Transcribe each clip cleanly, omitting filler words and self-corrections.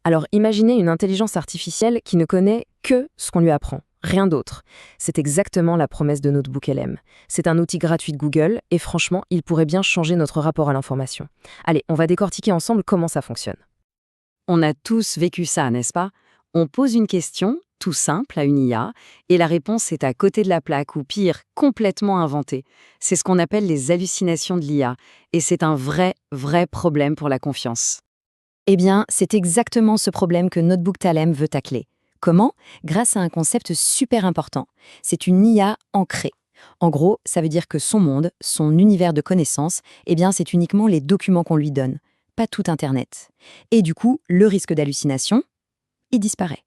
Alors imaginez une intelligence artificielle qui ne connaît que ce qu'on lui apprend, rien d'autre. C'est exactement la promesse de NotebookLM. C'est un outil gratuit de Google et franchement, il pourrait bien changer notre rapport à l'information. Allez, on va décortiquer ensemble comment ça fonctionne. On a tous vécu ça, n'est-ce pas? On pose une question, tout simple, à une IA, et la réponse est à côté de la plaque, ou pire, complètement inventée. C'est ce qu'on appelle les hallucinations de l'IA, et c'est un vrai problème pour la confiance. Eh bien, c'est exactement ce problème que NotebookLM veut tacler. Comment? Grâce à un concept super important. C'est une IA ancrée. En gros, ça veut dire que son monde, son univers de connaissances, eh bien, c'est uniquement les documents qu'on lui donne, pas tout Internet. Et du coup, le risque d'hallucination, il disparaît.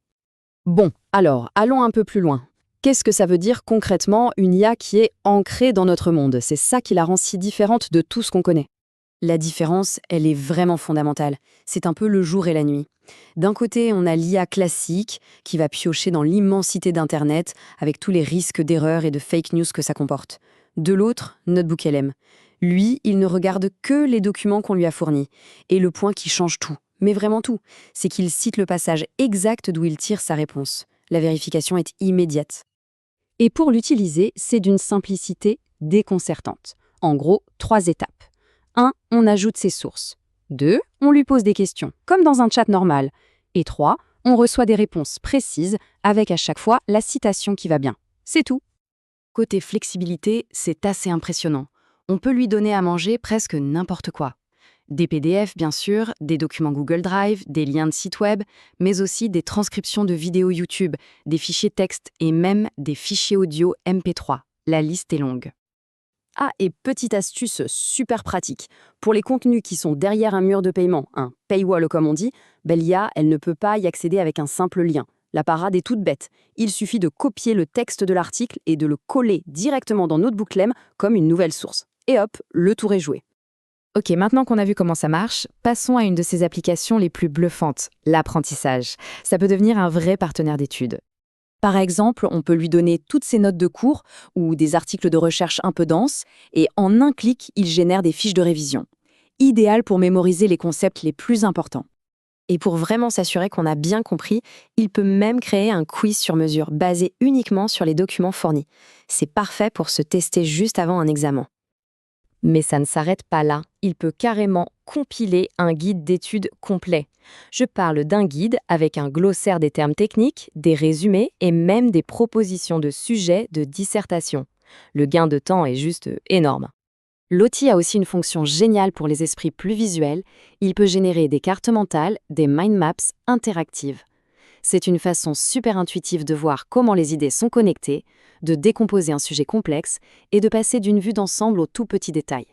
Bon, alors, allons un peu plus loin. Qu'est-ce que ça veut dire concrètement une IA qui est ancrée dans notre monde? C'est ça qui la rend si différente de tout ce qu'on connaît. La différence, elle est vraiment fondamentale. C'est un peu le jour et la nuit. D'un côté, on a l'IA classique qui va piocher dans l'immensité d'Internet avec tous les risques d'erreurs et de fake news que ça comporte. De l'autre, NotebookLM. Lui, il ne regarde que les documents qu'on lui a fournis. Et le point qui change tout, mais vraiment tout, c'est qu'il cite le passage exact d'où il tire sa réponse. La vérification est immédiate. Et pour l'utiliser, c'est d'une simplicité déconcertante. En gros, 3 étapes. 1. On ajoute ses sources. 2. On lui pose des questions, comme dans un chat normal. Et 3. On reçoit des réponses précises, avec à chaque fois la citation qui va bien. C'est tout. Côté flexibilité, c'est assez impressionnant. On peut lui donner à manger presque n'importe quoi. Des PDF, bien sûr, des documents Google Drive, des liens de sites web, mais aussi des transcriptions de vidéos YouTube, des fichiers texte et même des fichiers audio MP3. La liste est longue. Ah, et petite astuce super pratique. Pour les contenus qui sont derrière un mur de paiement, un paywall comme on dit, l'IA, elle ne peut pas y accéder avec un simple lien. La parade est toute bête. Il suffit de copier le texte de l'article et de le coller directement dans NotebookLM comme une nouvelle source. Et hop, le tour est joué. Ok, maintenant qu'on a vu comment ça marche, passons à une de ces applications les plus bluffantes, l'apprentissage. Ça peut devenir un vrai partenaire d'études. Par exemple, on peut lui donner toutes ses notes de cours ou des articles de recherche un peu denses, et en un clic, il génère des fiches de révision. Idéal pour mémoriser les concepts les plus importants. Et pour vraiment s'assurer qu'on a bien compris, il peut même créer un quiz sur mesure basé uniquement sur les documents fournis. C'est parfait pour se tester juste avant un examen. Mais ça ne s'arrête pas là. Il peut carrément compiler un guide d'études complet. Je parle d'un guide avec un glossaire des termes techniques, des résumés et même des propositions de sujets de dissertation. Le gain de temps est juste énorme. L'outil a aussi une fonction géniale pour les esprits plus visuels. Il peut générer des cartes mentales, des mind maps interactives. C'est une façon super intuitive de voir comment les idées sont connectées, de décomposer un sujet complexe et de passer d'une vue d'ensemble aux tout petits détails.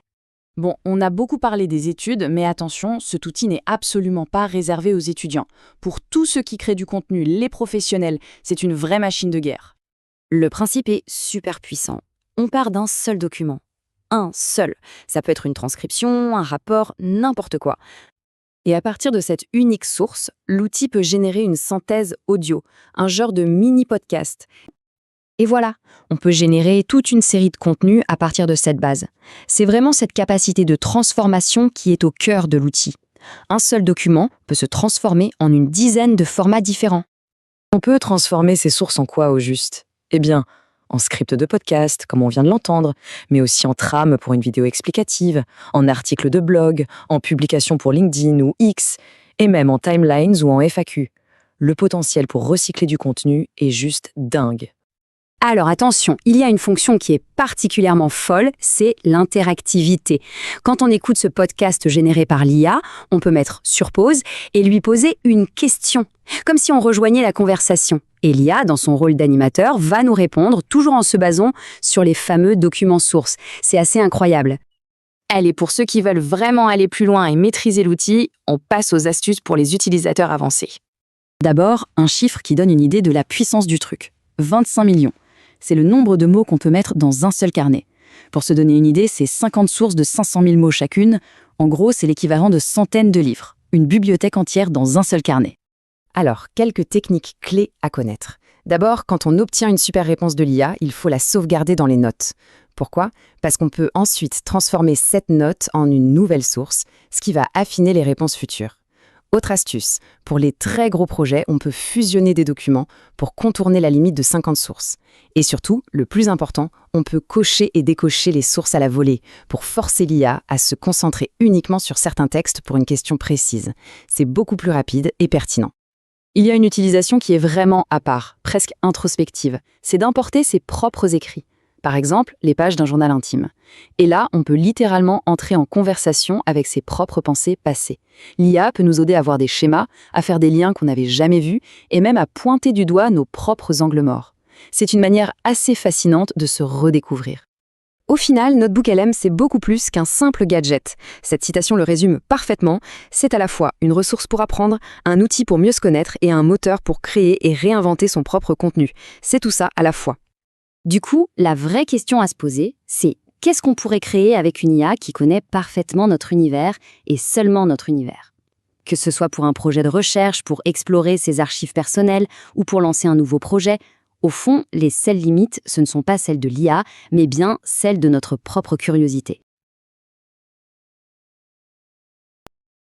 Bon, on a beaucoup parlé des études, mais attention, cet outil n'est absolument pas réservé aux étudiants. Pour tous ceux qui créent du contenu, les professionnels, c'est une vraie machine de guerre. Le principe est super puissant. On part d'un seul document. Un seul. Ça peut être une transcription, un rapport, n'importe quoi. Et à partir de cette unique source, l'outil peut générer une synthèse audio, un genre de mini-podcast. Et voilà, on peut générer toute une série de contenus à partir de cette base. C'est vraiment cette capacité de transformation qui est au cœur de l'outil. Un seul document peut se transformer en une dizaine de formats différents. On peut transformer ces sources en quoi au juste? Eh bien, en script de podcast, comme on vient de l'entendre, mais aussi en trame pour une vidéo explicative, en article de blog, en publication pour LinkedIn ou X, et même en timelines ou en FAQ. Le potentiel pour recycler du contenu est juste dingue. Alors attention, il y a une fonction qui est particulièrement folle, c'est l'interactivité. Quand on écoute ce podcast généré par l'IA, on peut mettre sur pause et lui poser une question, comme si on rejoignait la conversation. Et l'IA, dans son rôle d'animateur, va nous répondre, toujours en se basant sur les fameux documents sources. C'est assez incroyable. Allez, pour ceux qui veulent vraiment aller plus loin et maîtriser l'outil, on passe aux astuces pour les utilisateurs avancés. D'abord, un chiffre qui donne une idée de la puissance du truc. 25 millions. C'est le nombre de mots qu'on peut mettre dans un seul carnet. Pour se donner une idée, c'est 50 sources de 500 000 mots chacune. En gros, c'est l'équivalent de centaines de livres. Une bibliothèque entière dans un seul carnet. Alors, quelques techniques clés à connaître. D'abord, quand on obtient une super réponse de l'IA, il faut la sauvegarder dans les notes. Pourquoi? Parce qu'on peut ensuite transformer cette note en une nouvelle source, ce qui va affiner les réponses futures. Autre astuce, pour les très gros projets, on peut fusionner des documents pour contourner la limite de 50 sources. Et surtout, le plus important, on peut cocher et décocher les sources à la volée pour forcer l'IA à se concentrer uniquement sur certains textes pour une question précise. C'est beaucoup plus rapide et pertinent. Il y a une utilisation qui est vraiment à part, presque introspective. C'est d'importer ses propres écrits. Par exemple, les pages d'un journal intime. Et là, on peut littéralement entrer en conversation avec ses propres pensées passées. L'IA peut nous aider à voir des schémas, à faire des liens qu'on n'avait jamais vus, et même à pointer du doigt nos propres angles morts. C'est une manière assez fascinante de se redécouvrir. Au final, NotebookLM, c'est beaucoup plus qu'un simple gadget. Cette citation le résume parfaitement. C'est à la fois une ressource pour apprendre, un outil pour mieux se connaître et un moteur pour créer et réinventer son propre contenu. C'est tout ça à la fois. Du coup, la vraie question à se poser, c'est qu'est-ce qu'on pourrait créer avec une IA qui connaît parfaitement notre univers et seulement notre univers ? Que ce soit pour un projet de recherche, pour explorer ses archives personnelles ou pour lancer un nouveau projet, au fond, les seules limites, ce ne sont pas celles de l'IA, mais bien celles de notre propre curiosité.